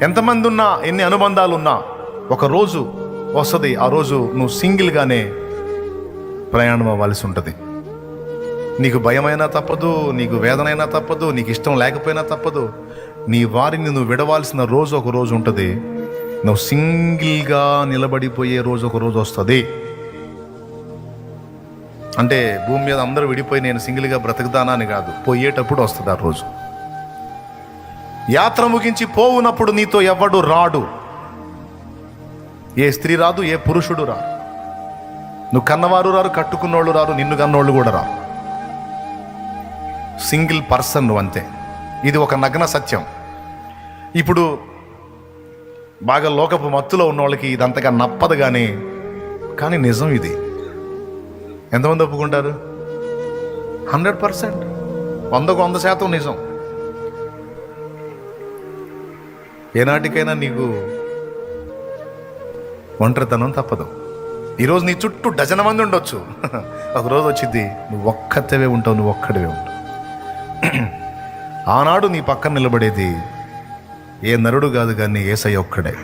ఎంతమంది ఉన్నా, ఎన్ని అనుబంధాలు ఉన్నా, ఒక రోజు వస్తుంది, ఆ రోజు నువ్వు సింగిల్గానే ప్రయాణం అవ్వాల్సి ఉంటుంది. నీకు భయమైనా తప్పదు, నీకు వేదనైనా తప్పదు, నీకు ఇష్టం లేకపోయినా తప్పదు. నీ వారిని నువ్వు విడవాల్సిన రోజు ఒక రోజు ఉంటుంది. నువ్వు సింగిల్గా నిలబడిపోయే రోజు ఒక రోజు వస్తుంది. అంటే భూమి మీద అందరూ విడిపోయి నేను సింగిల్గా బ్రతుకుతానా అని కాదు, పోయేటప్పుడు వస్తుంది ఆ రోజు. యాత్ర ముగించి పోవునప్పుడు నీతో ఎవడు రాడు. ఏ స్త్రీ రాదు, ఏ పురుషుడు రారు. నువ్వు కన్నవారు రారు, కట్టుకున్నోళ్ళు రారు, నిన్ను కన్నోళ్ళు కూడా రారు. సింగిల్ పర్సన్ నువ్వు అంతే. ఇది ఒక నగ్న సత్యం. ఇప్పుడు బాగా లోకపు మత్తులో ఉన్న వాళ్ళకి ఇదంతగా నప్పదు, కానీ నిజం ఇది. ఎంతమంది ఒప్పుకుంటారు? 100%, 100% నిజం. ఏనాటికైనా నీకు ఒంటరితనం తప్పదు. ఈరోజు నీ చుట్టూ డజన మంది ఉండొచ్చు, ఒకరోజు వచ్చింది నువ్వు ఒక్కతవే ఉంటావు, నువ్వు ఒక్కడివే ఉంటావు. ఆనాడు నీ పక్కన నిలబడేది ఏ నరుడు కాదు, కానీ యేసయ్య ఒక్కడే.